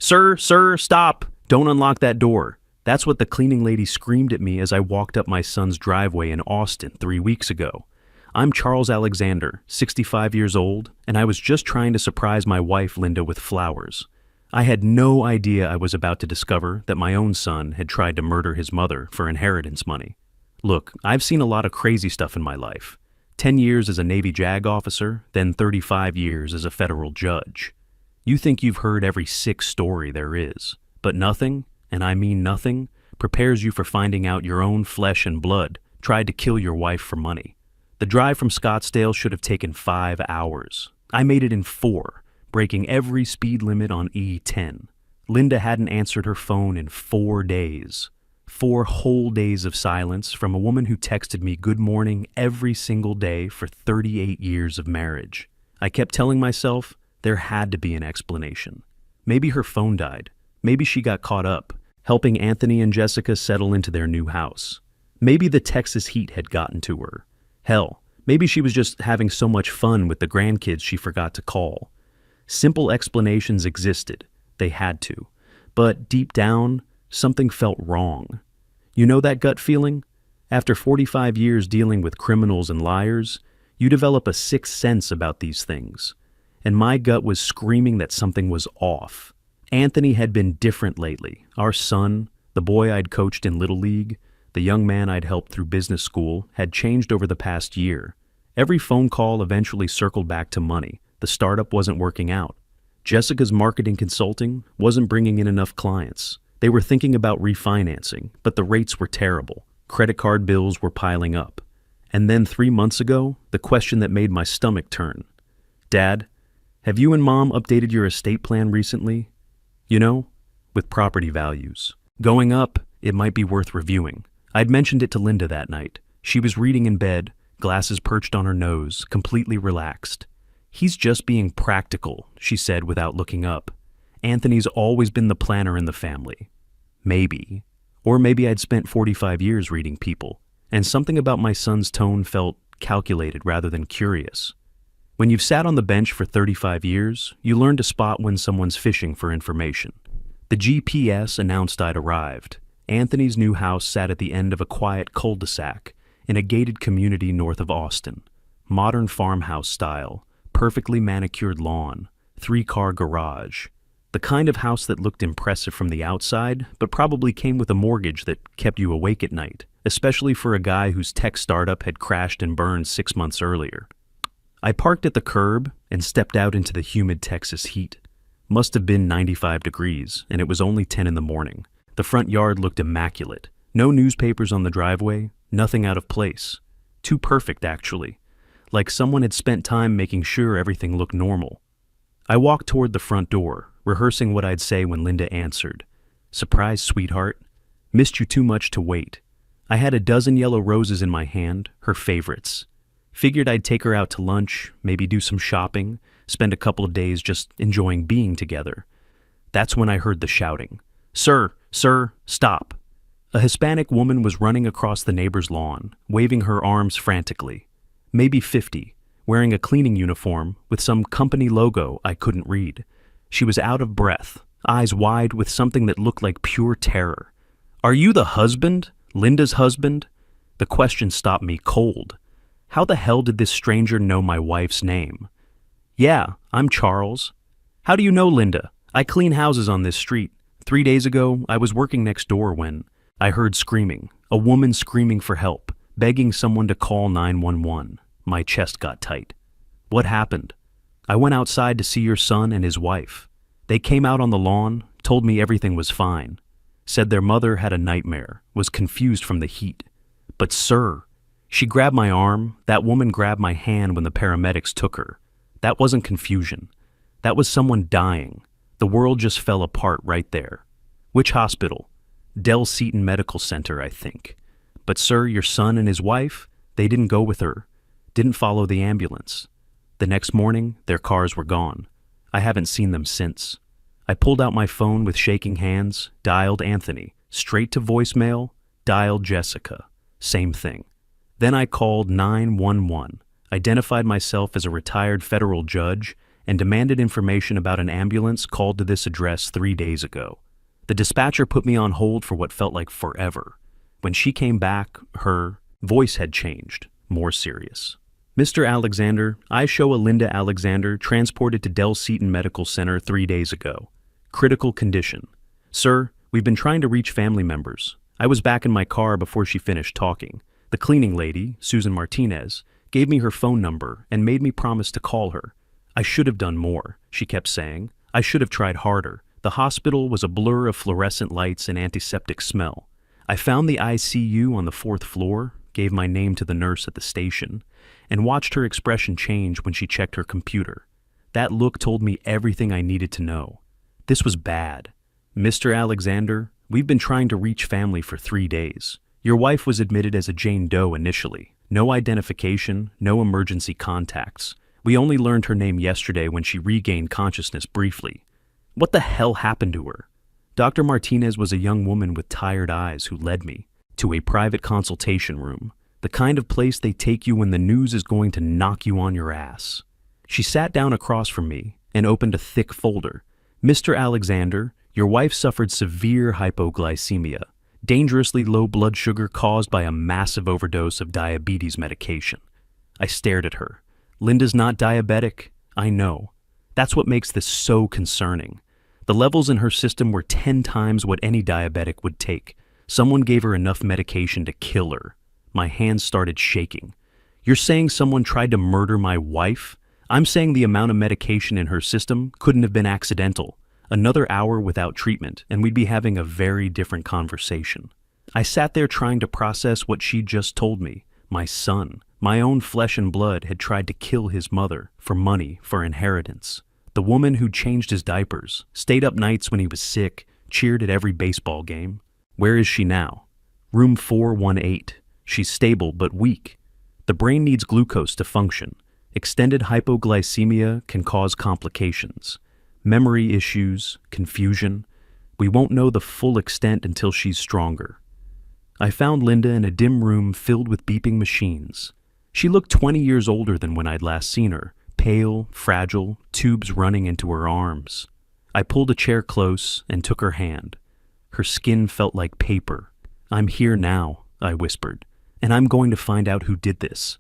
Sir, stop! Don't unlock that door. That's what the cleaning lady screamed at me as I walked up my son's driveway in Austin 3 weeks ago. I'm Charles Alexander, 65 years old, and I was just trying to surprise my wife Linda with flowers. I had no idea I was about to discover that my own son had tried to murder his mother for inheritance money. Look, I've seen a lot of crazy stuff in my life. 10 years as a Navy JAG officer, then 35 years as a federal judge. You think you've heard every sick story there is, but nothing, and I mean nothing, prepares you for finding out your own flesh and blood tried to kill your wife for money. The drive from Scottsdale should have taken 5 hours. I made it in 4, breaking every speed limit on E10. Linda hadn't answered her phone in 4 days. 4 whole days of silence from a woman who texted me good morning every single day for 38 years of marriage. I kept telling myself there had to be an explanation. Maybe her phone died. Maybe she got caught up, helping Anthony and Jessica settle into their new house. Maybe the Texas heat had gotten to her. Hell, maybe she was just having so much fun with the grandkids she forgot to call. Simple explanations existed. They had to. But deep down, something felt wrong. You know that gut feeling? After 45 years dealing with criminals and liars, you develop a sixth sense about these things. And my gut was screaming that something was off. Anthony had been different lately. Our son, the boy I'd coached in Little League, the young man I'd helped through business school, had changed over the past year. Every phone call eventually circled back to money. The startup wasn't working out. Jessica's marketing consulting wasn't bringing in enough clients. They were thinking about refinancing, but the rates were terrible. Credit card bills were piling up. And then 3 months ago, the question that made my stomach turn. Dad, have you and Mom updated your estate plan recently? You know, with property values. Going up, it might be worth reviewing. I'd mentioned it to Linda that night. She was reading in bed, glasses perched on her nose, completely relaxed. He's just being practical, she said without looking up. Anthony's always been the planner in the family. Maybe. Or maybe I'd spent 45 years reading people, and something about my son's tone felt calculated rather than curious. When you've sat on the bench for 35 years, you learn to spot when someone's fishing for information. The GPS announced I'd arrived. Anthony's new house sat at the end of a quiet cul-de-sac in a gated community north of Austin. Modern farmhouse style, perfectly manicured lawn, 3-car garage. The kind of house that looked impressive from the outside, but probably came with a mortgage that kept you awake at night, especially for a guy whose tech startup had crashed and burned 6 months earlier. I parked at the curb and stepped out into the humid Texas heat. Must have been 95 degrees, and it was only 10 in the morning. The front yard looked immaculate. No newspapers on the driveway, nothing out of place. Too perfect, actually. Like someone had spent time making sure everything looked normal. I walked toward the front door, rehearsing what I'd say when Linda answered. Surprise, sweetheart. Missed you too much to wait. I had a dozen yellow roses in my hand, her favorites. Figured I'd take her out to lunch, maybe do some shopping, spend a couple of days just enjoying being together. That's when I heard the shouting. Sir, stop. A Hispanic woman was running across the neighbor's lawn, waving her arms frantically. Maybe 50, wearing a cleaning uniform with some company logo I couldn't read. She was out of breath, eyes wide with something that looked like pure terror. Are you the husband? Linda's husband? The question stopped me cold. How the hell did this stranger know my wife's name? Yeah, I'm Charles. How do you know Linda? I clean houses on this street. 3 days ago, I was working next door when I heard screaming, a woman screaming for help, begging someone to call 911. My chest got tight. What happened? I went outside to see your son and his wife. They came out on the lawn, told me everything was fine. Said their mother had a nightmare, was confused from the heat. But sir, she grabbed my arm, that woman grabbed my hand when the paramedics took her. That wasn't confusion. That was someone dying. The world just fell apart right there. Which hospital? Del Seaton Medical Center, I think. But sir, your son and his wife, they didn't go with her. Didn't follow the ambulance. The next morning, their cars were gone. I haven't seen them since. I pulled out my phone with shaking hands, dialed Anthony, straight to voicemail, dialed Jessica. Same thing. Then I called 911, identified myself as a retired federal judge, and demanded information about an ambulance called to this address 3 days ago. The dispatcher put me on hold for what felt like forever. When she came back, her voice had changed, more serious. Mr. Alexander, I show Linda Alexander transported to Del Seaton Medical Center 3 days ago. Critical condition. Sir, we've been trying to reach family members. I was back in my car before she finished talking. The cleaning lady, Susan Martinez, gave me her phone number and made me promise to call her. I should have done more, she kept saying. I should have tried harder. The hospital was a blur of fluorescent lights and antiseptic smell. I found the ICU on the 4th floor, gave my name to the nurse at the station, and watched her expression change when she checked her computer. That look told me everything I needed to know. This was bad. Mr. Alexander, we've been trying to reach family for 3 days. Your wife was admitted as a Jane Doe initially. No identification, no emergency contacts. We only learned her name yesterday when she regained consciousness briefly. What the hell happened to her? Dr. Martinez was a young woman with tired eyes who led me to a private consultation room, the kind of place they take you when the news is going to knock you on your ass. She sat down across from me and opened a thick folder. Mr. Alexander, your wife suffered severe hypoglycemia, dangerously low blood sugar caused by a massive overdose of diabetes medication. I stared at her. Linda's not diabetic, I know. That's what makes this so concerning. The levels in her system were 10 times what any diabetic would take. Someone gave her enough medication to kill her. My hands started shaking. You're saying someone tried to murder my wife? I'm saying the amount of medication in her system couldn't have been accidental. Another hour without treatment, and we'd be having a very different conversation. I sat there trying to process what she just told me. My son, my own flesh and blood, had tried to kill his mother for money, for inheritance. The woman who changed his diapers, stayed up nights when he was sick, cheered at every baseball game. Where is she now? Room 418. She's stable but weak. The brain needs glucose to function. Extended hypoglycemia can cause complications. Memory issues, confusion. We won't know the full extent until she's stronger. I found Linda in a dim room filled with beeping machines. She looked 20 years older than when I'd last seen her, pale, fragile, tubes running into her arms. I pulled a chair close and took her hand. Her skin felt like paper. I'm here now, I whispered, and I'm going to find out who did this.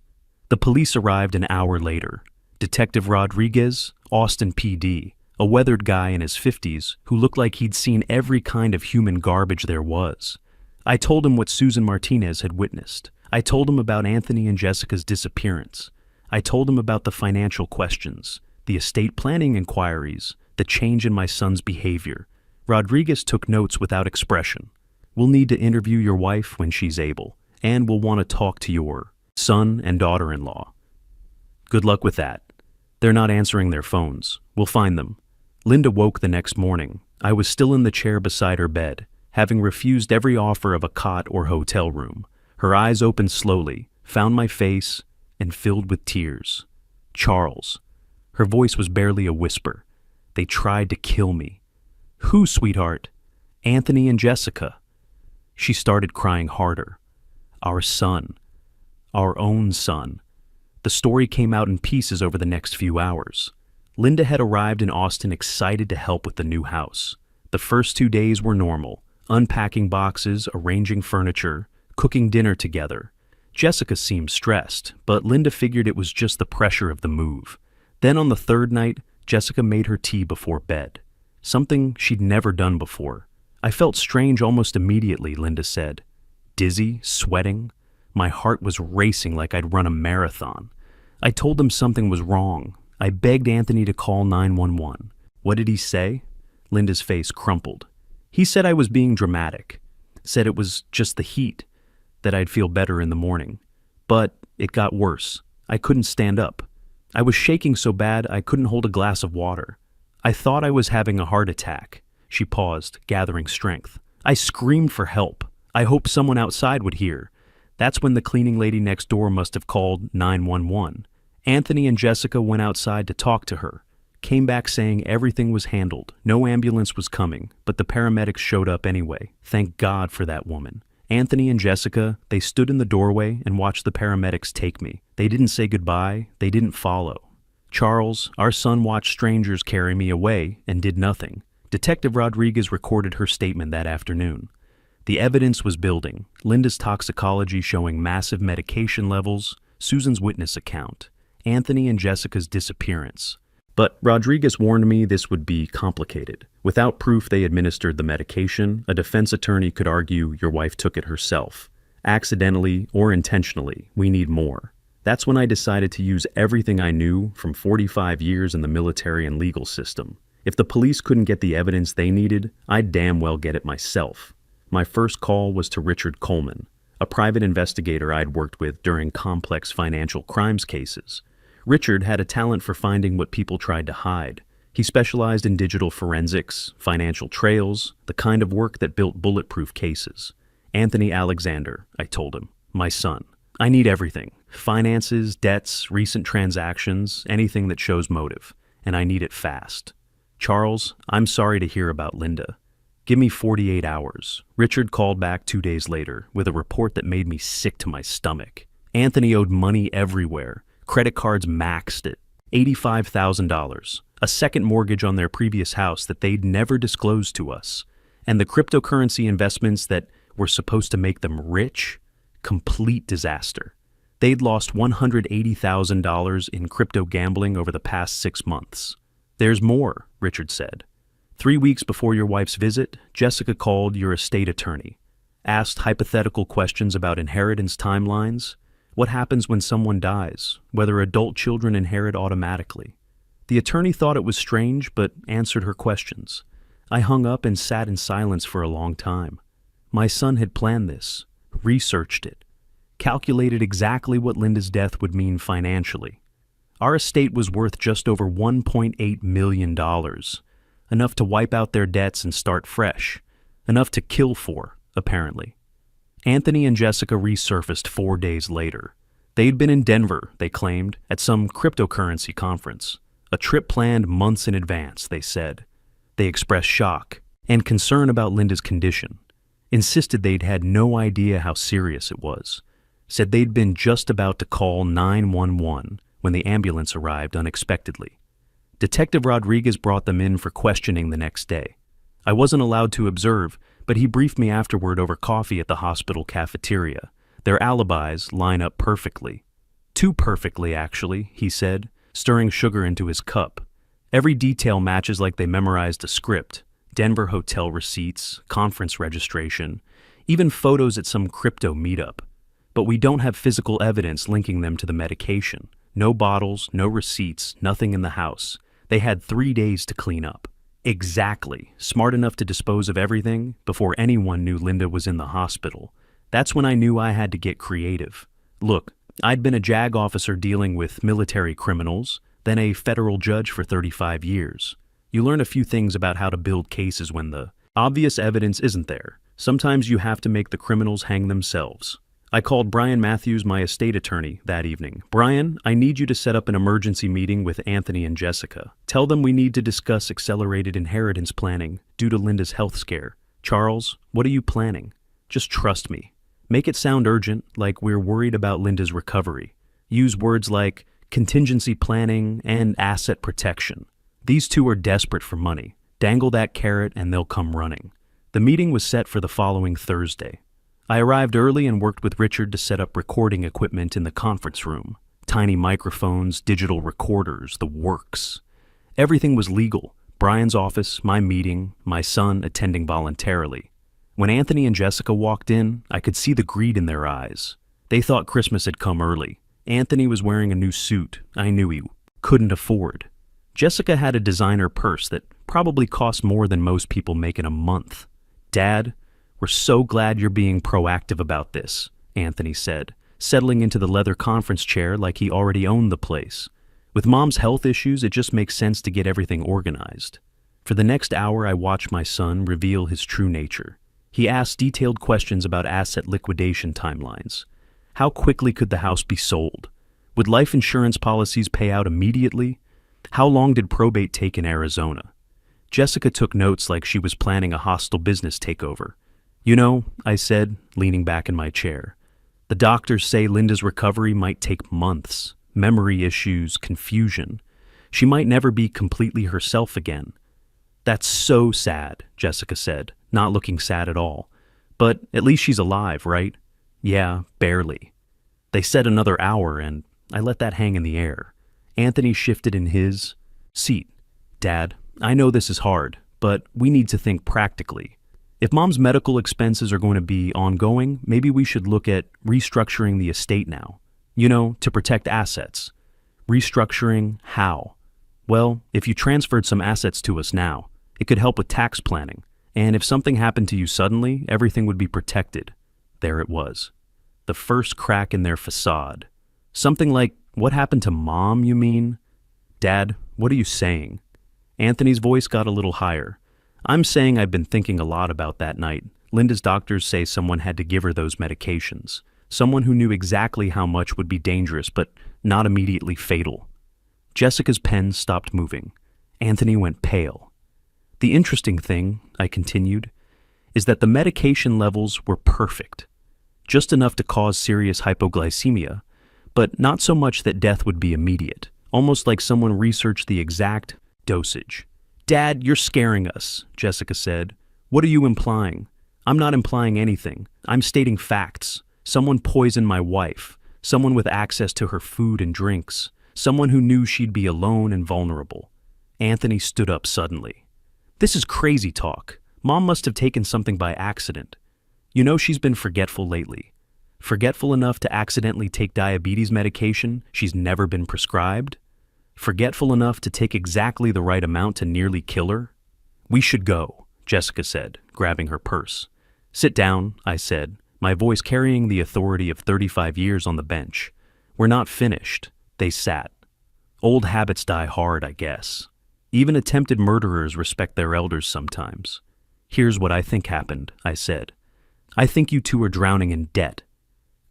The police arrived an hour later. Detective Rodriguez, Austin PD, a weathered guy in his 50s who looked like he'd seen every kind of human garbage there was. I told him what Susan Martinez had witnessed. I told him about Anthony and Jessica's disappearance. I told him about the financial questions, the estate planning inquiries, the change in my son's behavior. Rodriguez took notes without expression. We'll need to interview your wife when she's able, and we'll want to talk to your son and daughter-in-law. Good luck with that. They're not answering their phones. We'll find them. Linda woke the next morning. I was still in the chair beside her bed, having refused every offer of a cot or hotel room. Her eyes opened slowly, found my face, and filled with tears. Charles. Her voice was barely a whisper. They tried to kill me. Who, sweetheart? Anthony and Jessica. She started crying harder. Our son. Our own son. The story came out in pieces over the next few hours. Linda had arrived in Austin excited to help with the new house. The first 2 days were normal, unpacking boxes, arranging furniture, cooking dinner together. Jessica seemed stressed, but Linda figured it was just the pressure of the move. Then on the 3rd night, Jessica made her tea before bed. Something she'd never done before. I felt strange almost immediately, Linda said. Dizzy, sweating. My heart was racing like I'd run a marathon. I told them something was wrong. I begged Anthony to call 911. What did he say? Linda's face crumpled. He said I was being dramatic. Said it was just the heat, that I'd feel better in the morning. But it got worse. I couldn't stand up. I was shaking so bad I couldn't hold a glass of water. I thought I was having a heart attack. She paused, gathering strength. I screamed for help. I hoped someone outside would hear. That's when the cleaning lady next door must have called 911. Anthony and Jessica went outside to talk to her. Came back saying everything was handled. No ambulance was coming, but the paramedics showed up anyway. Thank God for that woman. Anthony and Jessica, they stood in the doorway and watched the paramedics take me. They didn't say goodbye. They didn't follow. Charles, our son watched strangers carry me away and did nothing. Detective Rodriguez recorded her statement that afternoon. The evidence was building. Linda's toxicology showing massive medication levels, Susan's witness account, Anthony and Jessica's disappearance. But Rodriguez warned me this would be complicated. Without proof they administered the medication, a defense attorney could argue your wife took it herself. Accidentally or intentionally, we need more. That's when I decided to use everything I knew from 45 years in the military and legal system. If the police couldn't get the evidence they needed, I'd damn well get it myself. My first call was to Richard Coleman, a private investigator I'd worked with during complex financial crimes cases. Richard had a talent for finding what people tried to hide. He specialized in digital forensics, financial trails, the kind of work that built bulletproof cases. Anthony Alexander, I told him, my son. I need everything. Finances, debts, recent transactions, anything that shows motive. And I need it fast. Charles, I'm sorry to hear about Linda. Give me 48 hours. Richard called back 2 days later with a report that made me sick to my stomach. Anthony owed money everywhere. Credit cards maxed at $85,000. A second mortgage on their previous house that they'd never disclosed to us. And the cryptocurrency investments that were supposed to make them rich? Complete disaster. They'd lost $180,000 in crypto gambling over the past 6 months. There's more, Richard said. 3 weeks before your wife's visit, Jessica called your estate attorney, asked hypothetical questions about inheritance timelines, what happens when someone dies, whether adult children inherit automatically. The attorney thought it was strange, but answered her questions. I hung up and sat in silence for a long time. My son had planned this, researched it, calculated exactly what Linda's death would mean financially. Our estate was worth just over $1.8 million, enough to wipe out their debts and start fresh, enough to kill for, apparently. Anthony and Jessica resurfaced 4 days later. They'd been in Denver, they claimed, at some cryptocurrency conference. A trip planned months in advance, they said. They expressed shock and concern about Linda's condition. Insisted they'd had no idea how serious it was. Said they'd been just about to call 911 when the ambulance arrived unexpectedly. Detective Rodriguez brought them in for questioning the next day. I wasn't allowed to observe, but he briefed me afterward over coffee at the hospital cafeteria. Their alibis line up perfectly. Too perfectly, actually, he said, stirring sugar into his cup. Every detail matches like they memorized a script. Denver hotel receipts, conference registration, even photos at some crypto meetup. But we don't have physical evidence linking them to the medication. No bottles, no receipts, nothing in the house. They had 3 days to clean up. Exactly. Smart enough to dispose of everything before anyone knew Linda was in the hospital. That's when I knew I had to get creative. Look, I'd been a JAG officer dealing with military criminals, then a federal judge for 35 years. You learn a few things about how to build cases when the obvious evidence isn't there. Sometimes you have to make the criminals hang themselves. I called Brian Matthews, my estate attorney, that evening. Brian, I need you to set up an emergency meeting with Anthony and Jessica. Tell them we need to discuss accelerated inheritance planning due to Linda's health scare. Charles, what are you planning? Just trust me. Make it sound urgent, like we're worried about Linda's recovery. Use words like contingency planning and asset protection. These two are desperate for money. Dangle that carrot and they'll come running. The meeting was set for the following Thursday. I arrived early and worked with Richard to set up recording equipment in the conference room. Tiny microphones, digital recorders, the works. Everything was legal. Brian's office, my meeting, my son attending voluntarily. When Anthony and Jessica walked in, I could see the greed in their eyes. They thought Christmas had come early. Anthony was wearing a new suit I knew he couldn't afford. Jessica had a designer purse that probably cost more than most people make in a month. Dad, we're so glad you're being proactive about this, Anthony said, settling into the leather conference chair like he already owned the place. With Mom's health issues, it just makes sense to get everything organized. For the next hour, I watched my son reveal his true nature. He asked detailed questions about asset liquidation timelines. How quickly could the house be sold? Would life insurance policies pay out immediately? How long did probate take in Arizona? Jessica took notes like she was planning a hostile business takeover. You know, I said, leaning back in my chair, the doctors say Linda's recovery might take months. Memory issues, confusion. She might never be completely herself again. That's so sad, Jessica said, not looking sad at all. But at least she's alive, right? Yeah, barely. They said another hour, and I let that hang in the air. Anthony shifted in his seat. Dad, I know this is hard, but we need to think practically. If Mom's medical expenses are going to be ongoing, maybe we should look at restructuring the estate now. To protect assets. Restructuring how? Well, if you transferred some assets to us now, it could help with tax planning. And if something happened to you suddenly, everything would be protected. There it was. The first crack in their facade. Something like, what happened to Mom, you mean? Dad, what are you saying? Anthony's voice got a little higher. I'm saying I've been thinking a lot about that night. Linda's doctors say someone had to give her those medications. Someone who knew exactly how much would be dangerous, but not immediately fatal. Jessica's pen stopped moving. Anthony went pale. The interesting thing, I continued, is that the medication levels were perfect. Just enough to cause serious hypoglycemia, but not so much that death would be immediate. Almost like someone researched the exact dosage. Dad, you're scaring us, Jessica said. What are you implying? I'm not implying anything. I'm stating facts. Someone poisoned my wife. Someone with access to her food and drinks. Someone who knew she'd be alone and vulnerable. Anthony stood up suddenly. This is crazy talk. Mom must have taken something by accident. She's been forgetful lately. Forgetful enough to accidentally take diabetes medication she's never been prescribed? Forgetful enough to take exactly the right amount to nearly kill her? We should go, Jessica said, grabbing her purse. Sit down, I said, my voice carrying the authority of 35 years on the bench. We're not finished. They sat. Old habits die hard, I guess. Even attempted murderers respect their elders sometimes. Here's what I think happened, I said. I think you two are drowning in debt.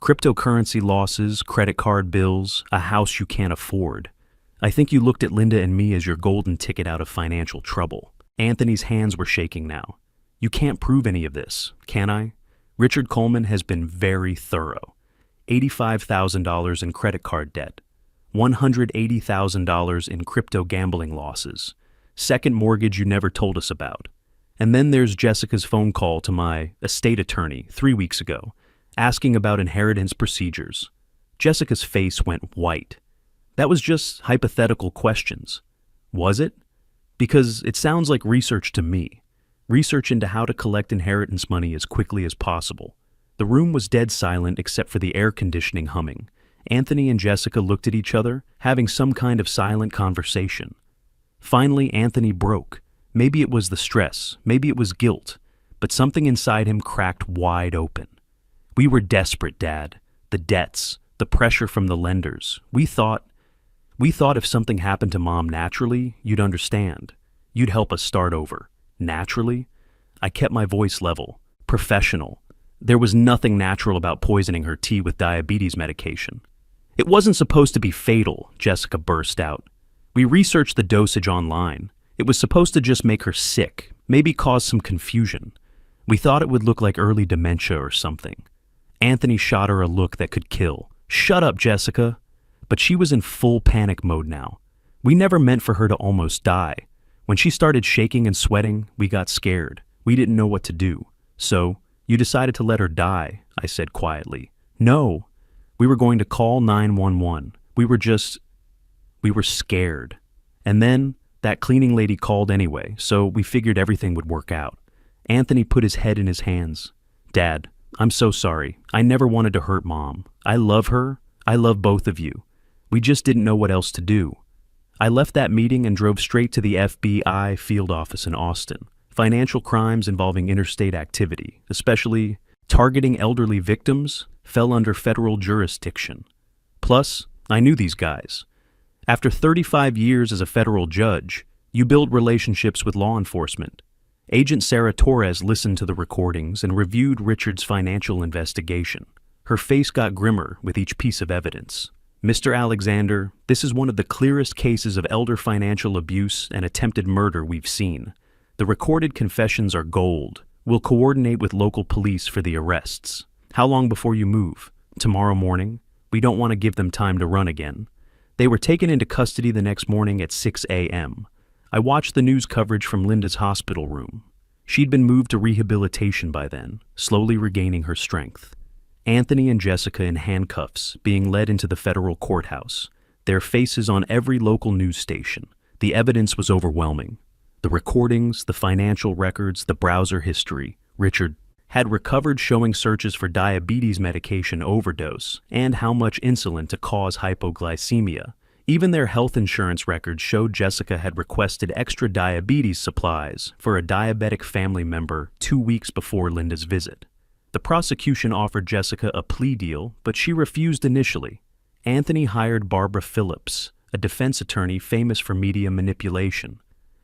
Cryptocurrency losses, credit card bills, a house you can't afford. I think you looked at Linda and me as your golden ticket out of financial trouble. Anthony's hands were shaking now. You can't prove any of this, can I? Richard Coleman has been very thorough. $85,000 in credit card debt. $180,000 in crypto gambling losses. Second mortgage you never told us about. And then there's Jessica's phone call to my estate attorney 3 weeks ago, asking about inheritance procedures. Jessica's face went white. That was just hypothetical questions. Was it? Because it sounds like research to me. Research into how to collect inheritance money as quickly as possible. The room was dead silent except for the air conditioning humming. Anthony and Jessica looked at each other, having some kind of silent conversation. Finally, Anthony broke. Maybe it was the stress, maybe it was guilt, but something inside him cracked wide open. We were desperate, Dad. The debts, the pressure from the lenders. We thought if something happened to Mom naturally, you'd understand. You'd help us start over. Naturally? I kept my voice level. Professional. There was nothing natural about poisoning her tea with diabetes medication. It wasn't supposed to be fatal, Jessica burst out. We researched the dosage online. It was supposed to just make her sick, maybe cause some confusion. We thought it would look like early dementia or something. Anthony shot her a look that could kill. Shut up, Jessica. But she was in full panic mode now. We never meant for her to almost die. When she started shaking and sweating, we got scared. We didn't know what to do. So, you decided to let her die, I said quietly. No. We were going to call 911. We were scared. And then, that cleaning lady called anyway, so we figured everything would work out. Anthony put his head in his hands. Dad, I'm so sorry. I never wanted to hurt Mom. I love her. I love both of you. We just didn't know what else to do. I left that meeting and drove straight to the FBI field office in Austin. Financial crimes involving interstate activity, especially targeting elderly victims, fell under federal jurisdiction. Plus, I knew these guys. After 35 years as a federal judge, you build relationships with law enforcement. Agent Sarah Torres listened to the recordings and reviewed Richard's financial investigation. Her face got grimmer with each piece of evidence. Mr. Alexander, this is one of the clearest cases of elder financial abuse and attempted murder we've seen. The recorded confessions are gold. We'll coordinate with local police for the arrests. How long before you move? Tomorrow morning? We don't want to give them time to run again. They were taken into custody the next morning at 6 a.m. I watched the news coverage from Linda's hospital room. She'd been moved to rehabilitation by then, slowly regaining her strength. Anthony and Jessica in handcuffs, being led into the federal courthouse. Their faces on every local news station. The evidence was overwhelming. The recordings, the financial records, the browser history. Richard had recovered showing searches for diabetes medication overdose and how much insulin to cause hypoglycemia. Even their health insurance records showed Jessica had requested extra diabetes supplies for a diabetic family member 2 weeks before Linda's visit. The prosecution offered Jessica a plea deal, but she refused initially. Anthony hired Barbara Phillips, a defense attorney famous for media manipulation.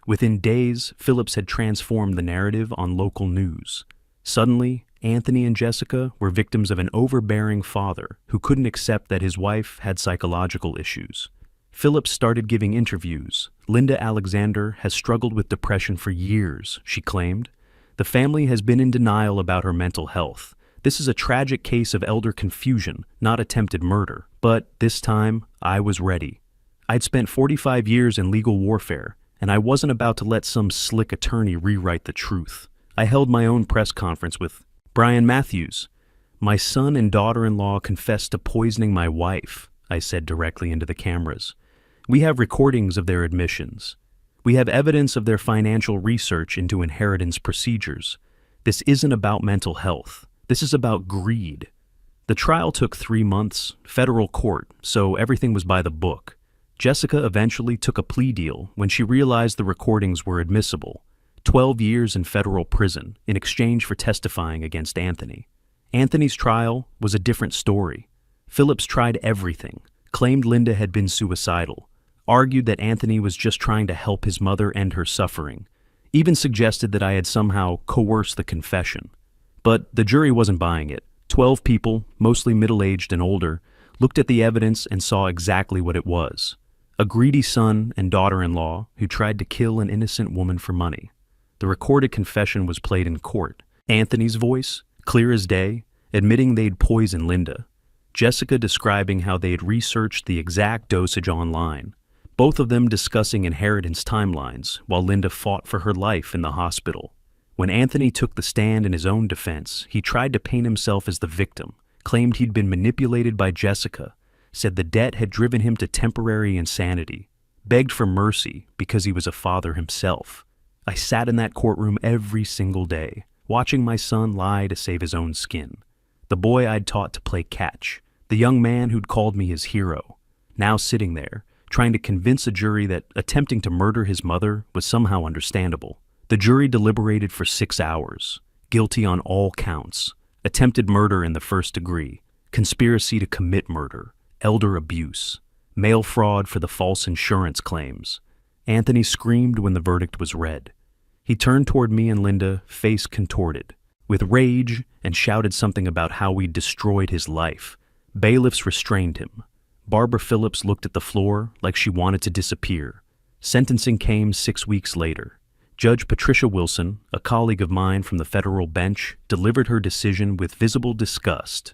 Within days, Phillips had transformed the narrative on local news. Suddenly, Anthony and Jessica were victims of an overbearing father who couldn't accept that his wife had psychological issues. Phillips started giving interviews. Linda Alexander has struggled with depression for years, she claimed. The family has been in denial about her mental health. This is a tragic case of elder confusion, not attempted murder. But this time, I was ready. I'd spent 45 years in legal warfare, and I wasn't about to let some slick attorney rewrite the truth. I held my own press conference with Brian Matthews. My son and daughter-in-law confessed to poisoning my wife, I said directly into the cameras. We have recordings of their admissions. We have evidence of their financial research into inheritance procedures. This isn't about mental health. This is about greed. The trial took 3 months, federal court, so everything was by the book. Jessica eventually took a plea deal when she realized the recordings were admissible. 12 years in federal prison in exchange for testifying against Anthony. Anthony's trial was a different story. Phillips tried everything, claimed Linda had been suicidal, argued that Anthony was just trying to help his mother end her suffering, even suggested that I had somehow coerced the confession. But the jury wasn't buying it. 12 people, mostly middle-aged and older, looked at the evidence and saw exactly what it was. A greedy son and daughter-in-law who tried to kill an innocent woman for money. The recorded confession was played in court. Anthony's voice, clear as day, admitting they'd poisoned Linda. Jessica describing how they had researched the exact dosage online. Both of them discussing inheritance timelines while Linda fought for her life in the hospital. When Anthony took the stand in his own defense, he tried to paint himself as the victim, claimed he'd been manipulated by Jessica, said the debt had driven him to temporary insanity, begged for mercy because he was a father himself. I sat in that courtroom every single day, watching my son lie to save his own skin. The boy I'd taught to play catch, the young man who'd called me his hero, now sitting there, trying to convince a jury that attempting to murder his mother was somehow understandable. The jury deliberated for 6 hours, guilty on all counts, attempted murder in the first degree, conspiracy to commit murder, elder abuse, mail fraud for the false insurance claims. Anthony screamed when the verdict was read. He turned toward me and Linda, face contorted, with rage, and shouted something about how we'd destroyed his life. Bailiffs restrained him. Barbara Phillips looked at the floor like she wanted to disappear. Sentencing came 6 weeks later. Judge Patricia Wilson, a colleague of mine from the federal bench, delivered her decision with visible disgust.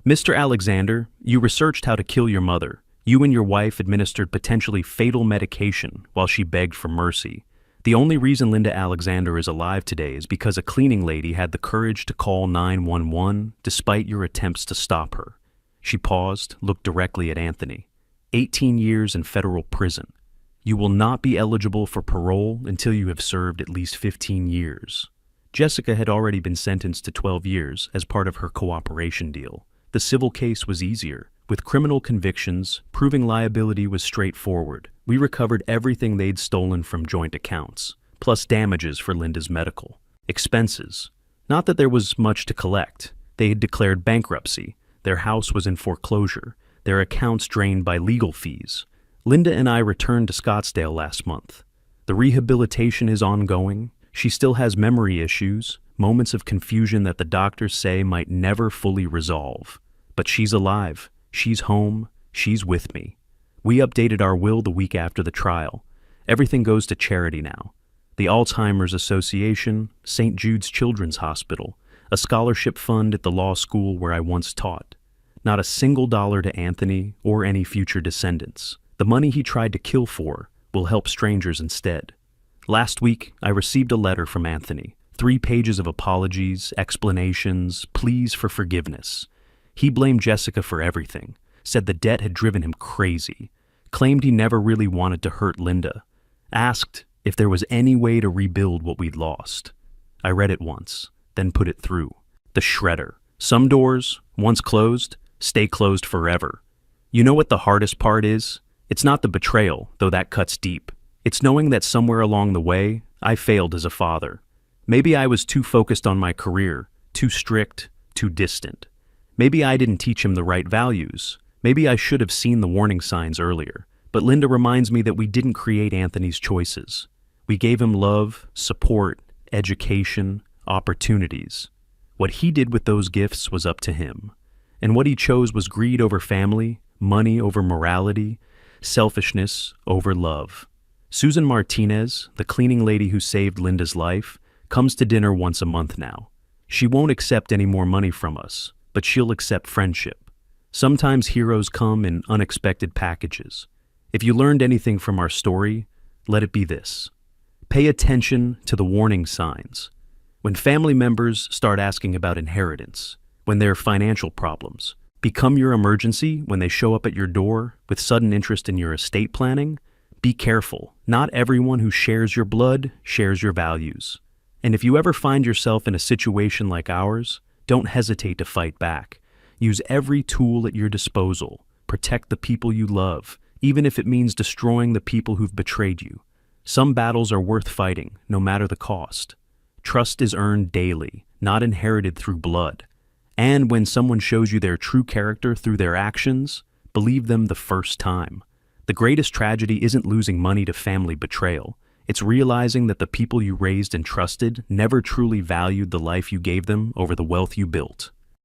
Mr. Alexander, you researched how to kill your mother. You and your wife administered potentially fatal medication while she begged for mercy. The only reason Linda Alexander is alive today is because a cleaning lady had the courage to call 911 despite your attempts to stop her. She paused, looked directly at Anthony. 18 years in federal prison. You will not be eligible for parole until you have served at least 15 years. Jessica had already been sentenced to 12 years as part of her cooperation deal. The civil case was easier. With criminal convictions, proving liability was straightforward. We recovered everything they'd stolen from joint accounts, plus damages for Linda's medical expenses. Not that there was much to collect. They had declared bankruptcy. Their house was in foreclosure, their accounts drained by legal fees. Linda and I returned to Scottsdale last month. The rehabilitation is ongoing. She still has memory issues, moments of confusion that the doctors say might never fully resolve. But she's alive. She's home. She's with me. We updated our will the week after the trial. Everything goes to charity now. The Alzheimer's Association, St. Jude's Children's Hospital, a scholarship fund at the law school where I once taught. Not a single dollar to Anthony or any future descendants. The money he tried to kill for will help strangers instead. Last week, I received a letter from Anthony. 3 pages of apologies, explanations, pleas for forgiveness. He blamed Jessica for everything, said the debt had driven him crazy, claimed he never really wanted to hurt Linda, asked if there was any way to rebuild what we'd lost. I read it once, then put it through. The shredder. Some doors, once closed, stay closed forever. You know what the hardest part is? It's not the betrayal, though that cuts deep. It's knowing that somewhere along the way, I failed as a father. Maybe I was too focused on my career, too strict, too distant. Maybe I didn't teach him the right values. Maybe I should have seen the warning signs earlier. But Linda reminds me that we didn't create Anthony's choices. We gave him love, support, education, opportunities. What he did with those gifts was up to him. And what he chose was greed over family, money over morality, selfishness over love. Susan Martinez, the cleaning lady who saved Linda's life, comes to dinner once a month now. She won't accept any more money from us, but she'll accept friendship. Sometimes heroes come in unexpected packages. If you learned anything from our story, let it be this. Pay attention to the warning signs. When family members start asking about inheritance, when there are financial problems, become your emergency when they show up at your door with sudden interest in your estate planning, be careful. Not everyone who shares your blood shares your values. And if you ever find yourself in a situation like ours, don't hesitate to fight back. Use every tool at your disposal. Protect the people you love, even if it means destroying the people who've betrayed you. Some battles are worth fighting, no matter the cost. Trust is earned daily, not inherited through blood. And when someone shows you their true character through their actions, believe them the first time. The greatest tragedy isn't losing money to family betrayal. It's realizing that the people you raised and trusted never truly valued the life you gave them over the wealth you built.